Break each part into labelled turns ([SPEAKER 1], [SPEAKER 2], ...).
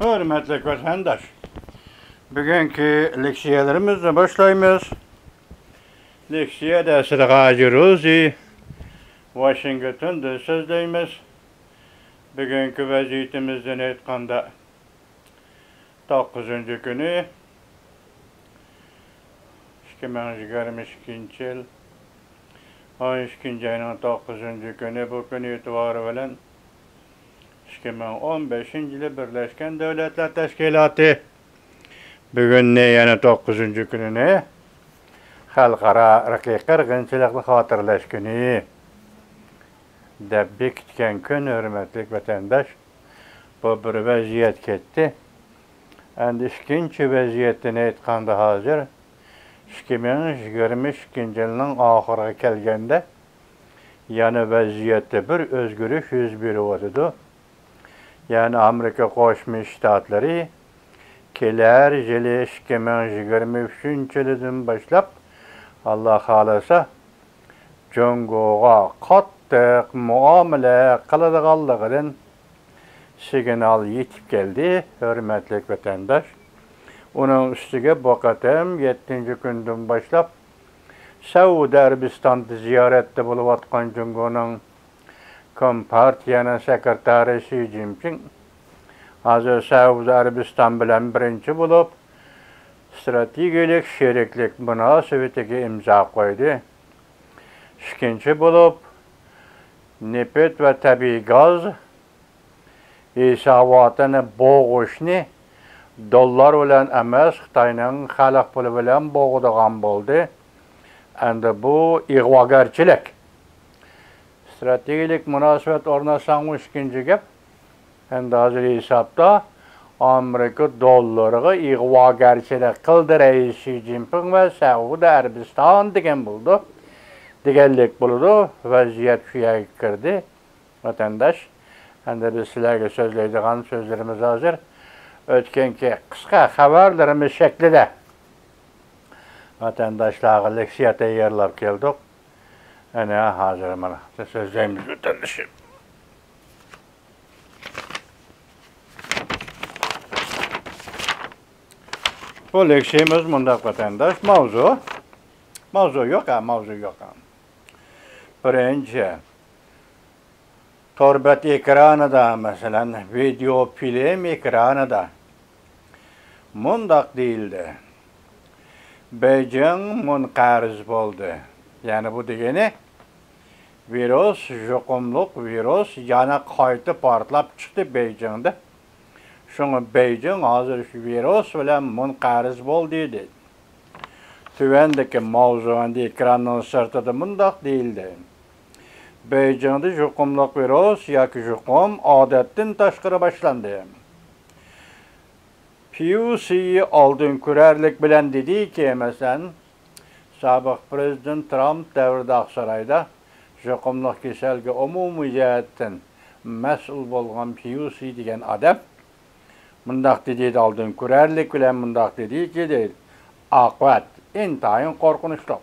[SPEAKER 1] Hürmetli vatandaş, bugünkü leksiyalarımızla başlayımız. Leksiya dersleri Gazi Ruzi, Washington'da sözleyimiz. Bugünkü vaziyetimizden aytkanda 9. günü 2022 yıl 12. ayının 9. günü bu gün itibarı bilen 2015 yılı Birleşken Devletler Teşkilatı bugün yana 9. gününe Halkara Rakik Kırgınçılıklı Hatırlaş Günü deb bekitken gün hürmetli vatandaş bu bir vaziyet ketdi. Endi ikinci vaziyetini aytkanda hazır 2022 yılının ahırına kelgende yana vaziyette bir özgürlük yüz berýärdi. Yani Amerika Koşmuş Ştatları keler ýyly 2023 ýyldan başlap Allah halasa Jongoga kattyk muamele kıladiganlygydan signal yetip geldi, hürmetli vatandaş. Onun üstüge bu qatam 7. günden başlap Saudi Arabistan'da ziyarette bolup atkan Jongo'nun Kompartiyanın sekreteri Xi Jinping hazır Saudi Arabistan bilen birinci bolup stratejik şeriklik münasebetiga imza koydu. İkinci bolup nefet ve tabii gaz hesabatını boğuşni dollar bilen emas Xitayning xalq puli bilen boğudigan boldy. Endi bu ig'vogarchilik. Stratejik münasebet ornaşanmış ikinci gep. Endi hazır hesapda Amerika dollariga ig'vogarchilik qildi Reis Xi Jinping ve Saudi Arabistan degan boldu. Deganlik boldu. Vaziyet şuya kirdi. Vatandaş. Endi biz sizlerge sözleydigan sözlerimiz hazır. Ötkenki kıska haberlerimiz şeklinde vatandaşlarga leksiya tayyorlap keldik. Ana hazır mana sözlerimiz vatandaşım. Bu leksiyamiz mundaq vatandaş mavzu yok ha. Birinci torbat ekranıda mesela video film ekranıda mundaq değildi. Beijing munqariz boldu. Yani bu degeni virus, juqumluq virus yana qayta portlap çıktı Beijing'de. Şunu Beijing hazır şu virus bilen munqariz boldu dedi. Tüvendeki mavzuanda ekranın sırtıda mundaq değildi. Beijing'de juqumluq virus yoki juqum odatdan tashqari başlandı. PUC aldın kurarlık bilen dedi ki mesela sabık prezident Trump devrde Aksaray'da juqumluq keselge umumi jihatdan mas'ul bolgan PUC degan adam mundaq dedi aldın kurarlık bilen mundaq dedi ki deydi aqbat intayin korkunçlu.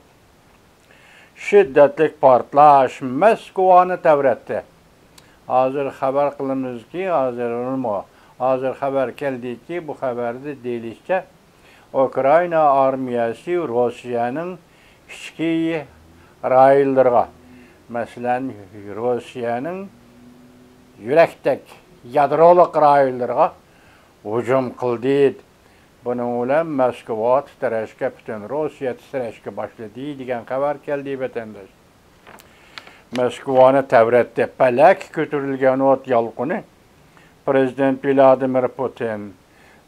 [SPEAKER 1] Şiddetlik partlaş Moskva'nı tevretti. Hazır haber kılımız ki hazır haber geldi ki bu haberde deyilişçe Ukrayna armiyası Rusya'nın içki rayillerine mesela Rusya'nın yürektek yadroluk rayillerine hücum kıldı. Bunun bilen Moskva titreşke bütün Rusya titreşke başladı degan haber geldi vatandaş. Moskva'nı tevretti. Pelek götürülgen ot yalqını Prezident Vladimir Putin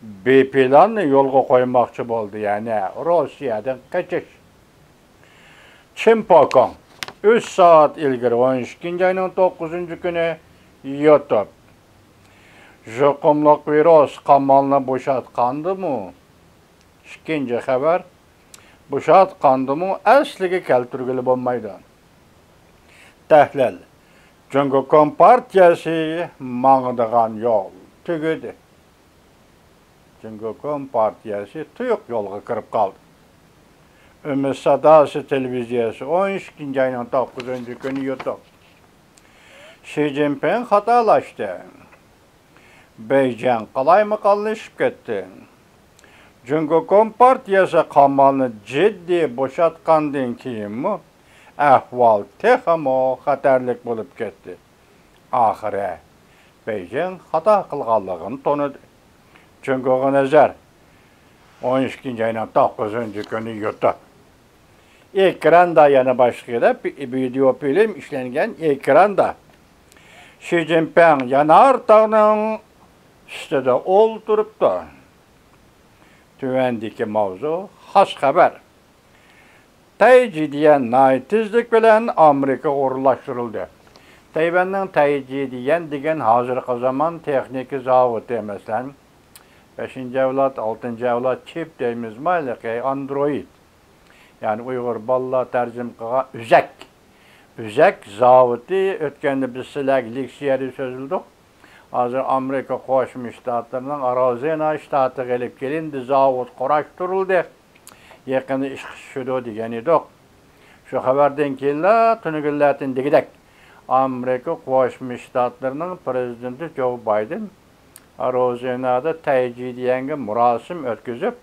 [SPEAKER 1] bir planı yolga koymakçı boldu. Yani Rusya'dan kaçış. Çimpakon 3 saat ilgiri 12. ayının 9. günü YouTube. Juqumluq virus qamalını boşatqandı mı? İkinci haber. Boşatqandı mı? Asliga keltirgili bolmaydı. Tahlil. Çünkü Kompartiyası mağdıgan yol tügüdü. Çünkü Kompartiyası tuyuq yolga kirip kaldı. Ümit Sadası televiziyası 12. ayının 9. günü YouTube. Xi Jinping hatalaştı. Beyjan qalaymaqqanlashib ketdi. Çünkü Kompartiyasi qamalni jiddiy bo'shatgandan keyinmi ahvol texmo xatarlik bo'lib ketdi. Oxiri Beyjan xato qilganligini tanidi. Çünkü nazar 12 ayının 9 günü yurtda. Ekranda yana başka video film işlengen ekranda. Xi Jinping Yanardağ'ın üstüde oturuptu. Tüvendeki mavzu has haber. Taycidiyen naitizlik bilen Amerika uğurlaştırıldı. Tayvan'ın Taycidiyen degen hazırkı zaman texniki zavut demeslen 5. evlat, 6. evlat çip deyimiz maliki Android. Yani Uyghur balla tercüm kığa üzek. Üzek zavuti ötkende biz silah leksiyeri sözüldük. Hazır Amerika Qo'shma Shtatlarının Arizona shtati gelip kelindi zavut qurashtirildi. Yaqini ish tushdi degan edik. Shu xabardan keyin tunugillatin degidek Amerika Qo'shma Shtatlarının prezidenti Joe Biden Arizonada Taycidiyanga murosim o'tkazib,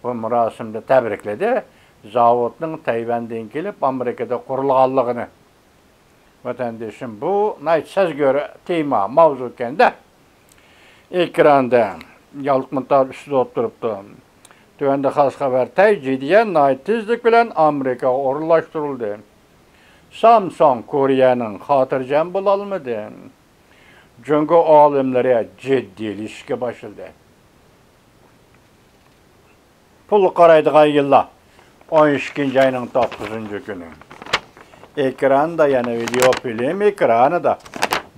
[SPEAKER 1] bu murosimda tabrikladi. Zavutning Tayvandan kelib Amerikada qurilganligini. Vatandaşım bu naytsiz göre tema mavzu kende ekranda yalıkmıntar üstüde oturuptu. Tüvende xas haber Taycidiyen naytsizlik bilen Amerika uğurlaştırıldı. Samsung Kore'nin hatırcam bulalmadı. Çünkü alimlere ciddi ilişki başladı. Pul qaraydığı yılla 12. ayının 9. günü. Ekranda yani video film ekranı da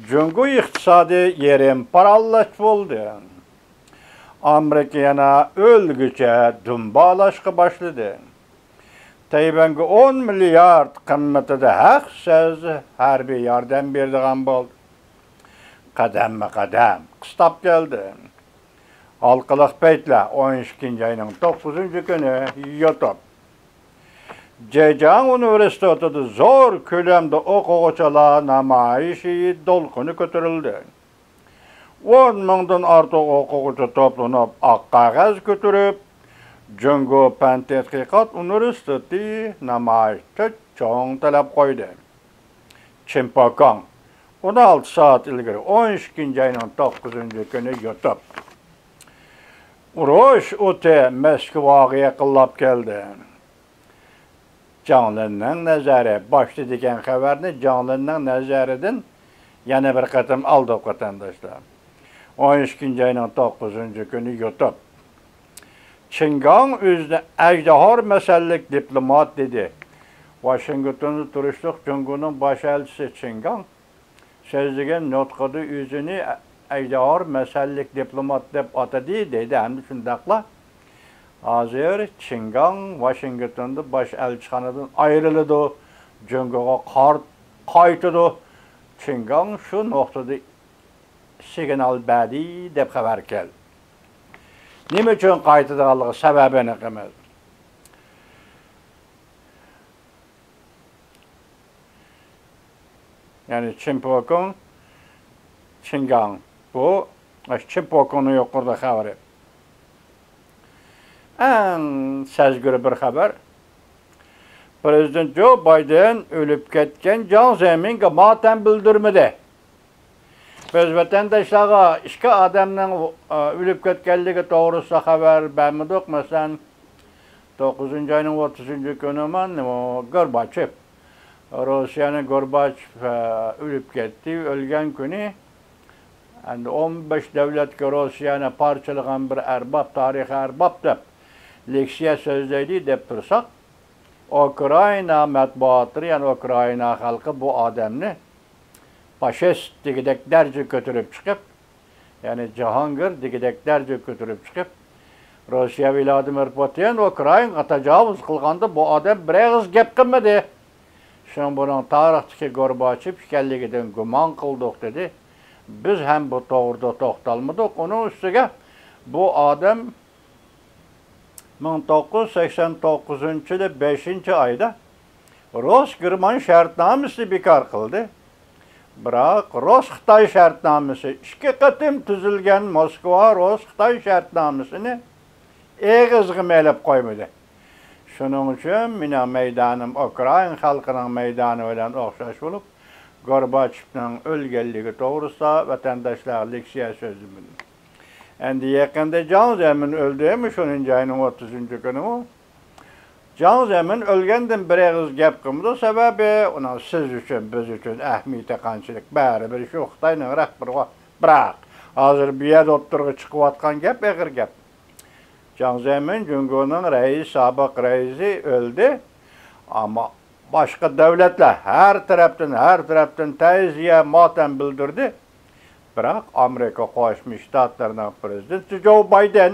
[SPEAKER 1] Cungu iktisadi yerim parallaş oldu. Amerika yana ölgüçe dumbalaşkı başladı. Tayvan'a 10 milyard kıymetinde haksız harbi yardım berdiğen oldu. Kadem kıstap geldi. Halkılık beytle 12. ayının 9. günü YouTube. Zhejiang Üniversitesi'de zor kölemde okuğucular namayişi dolkunu götürüldü. 10 mingdan artık okuğucu toplanıp ak kağız götürüp, Cungu Pen Tedqiqat Üniversitesi namayişte çoğun talep koydu. Chimpokong 16 saat ilgiri 12. ayının 9. günü YouTube. Uruş öte Moskvaga yaqinlab keldi. Canlı'nın nazarı başlı diken haberini Canlı'nın nazarıdan yana bir katım aldık vatandaşlar. 12. ayının 9. günü YouTube. Çingan özünü ejdahar meselelik diplomat dedi. Washington'da turuşluq Cungu'nun baş elçisi Çingan sözlügen notqıdı özünü ejdahar meselelik diplomat dep atadı dedi. Hem de şundaqla hazır Çingan Washington'da baş elçixanadan ayrıldı. Cungu'ga qaytıdı. Çingan şu noktada signal berdi dep xabar keldi. Nima uchun qaytadiganligi sababini qilmadi. Yani Chimpokong, Çingan bu Chimpokong'un yuqorida xabari. En sezgiri bir haber. Prezident Joe Biden ölüp ketken Can Zemin'e matem bildirmedi. Biz vatandaşlara iki adamın ölüp ketkenligi doğrusu haber vermedik. Mesela 9. ayının 30. günü Gorbachev, Rusya'nın Gorbachev ölüp gitti. Ölgen günü 15 devlet Rusya'nı parçalayan bir erbab, tarihi erbab dep leksiya sözleydi dep tursak, Ukrayna matbuatları yani Ukrayna halkı bu adamını faşist digideklerce götürüp çıkıp, yani Cihangir digideklerce götürüp çıkıp, Rusya Vladimir Putin Ukrayna tecavüz kılganda bu adam bir ağız gep kılmadı. Şimdi bunun tarihteki Gorbachev şikelligiden güman kıldık dedi. Biz hem bu doğruda toxtalmadık. Onun üstüge bu adam 1989 yılı 5. ayda Rus-German şartnamesi bekar kıldı. Biroq Rus-Xitoy shartnomasi 2 qatim tuzilgan Moskva Rus-Xitoy shartnomasini egizg'im elib qo'ymadi. Shuning uchun mening maydonim Ukraina xalqining maydoni bilan o'xshash bo'lib, Gorbachevning o'lganligi to'g'risida vatandoshlarga leksiya so'zladim. Endi yaqinda Jon Zemin o'ldimi, shuning ayning 30-kuni u. Jon Zemin o'lgandan bir og'iz gap qilmadi, sababi uni siz uchun, biz uchun ahamiyati qanchalik baribir shu Xitoyning rahbari. Biroq hozir bu yerda o'tirib chiqayotgan gap og'ir gap. Jon Zemin Jungo'ning sobiq raisi o'ldi, ammo boshqa davlatlar har tarafdan ta'ziya, motam bildirdi. Biroq Amerika Qo'shma Shtatlarining prezidenti Joe Biden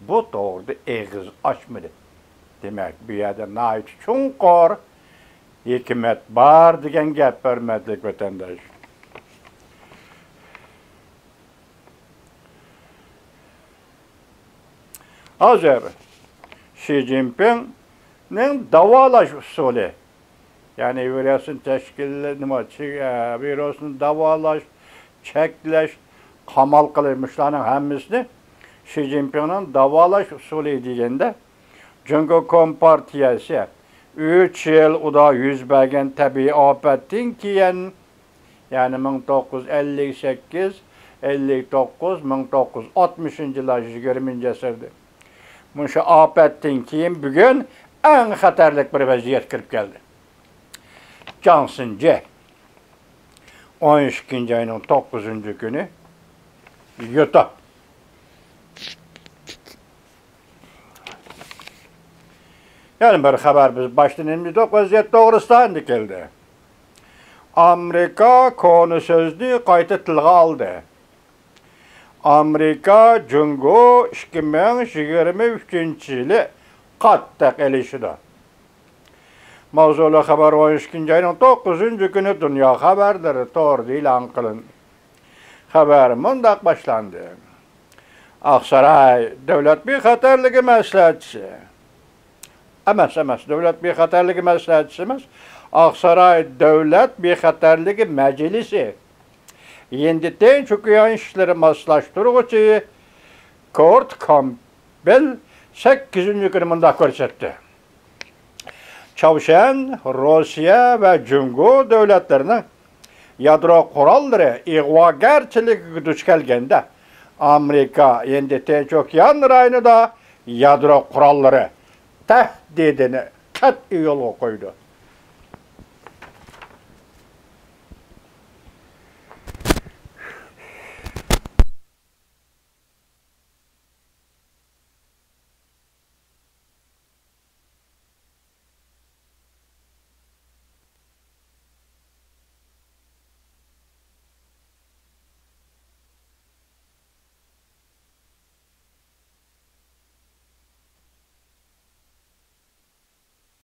[SPEAKER 1] bu to'g'rida eg'iz ochmadi. Demak, bu yerda nayt chunqur hikmat bor degan gap hurmatli vatandosh. Hozir Xi Jinpingning davolash usuli, ya'ni virusni virusni davolash, cheklash, qamal qilishlarning hammasini Xi Jinpingning davolash usuli deganda, Jungo Kompartiyasi 3 yil uda yuz bergan tabiiy ofatdan keyin, ya'ni 1958, 59, 1960-yillar 20-asrda Muşu ofatdan keyin bugun eng xatarlik bir vaziyat kirib keldi. Johnson J. 12 ayının 9-kuni yuta. Yani bir xabar biz baştan emniyoq vaziyat to'g'risida keldi. Amerika konu so'zni qayta tilga oldi. Amerika Jungo 2023-yili qattiq elishida. Mavzuli xabar 12 ayning 9-kuni Dunyo xabarlari to'g'rida e'lon qilindi. Xabar mundaq boshlandi. Aqsaray davlat bexatarligi maslahatchisi. Emas, davlat bexatarligi maslahatchisi emas. Aqsaray davlat bexatarligi majlisi. Endi tinch okean ishlari moslashtiruvchi Kurt Campbell 8-kuni mundaq ko'rsatdi. Çavuşan, Rossiya va Jungo davlatlarining yadro qurollari ig'vogarchiligiga duch kelganda, Amerika endi Tinch okean rayonida yadro qurollari tahdidini qat'iy yo'lga qo'ydi.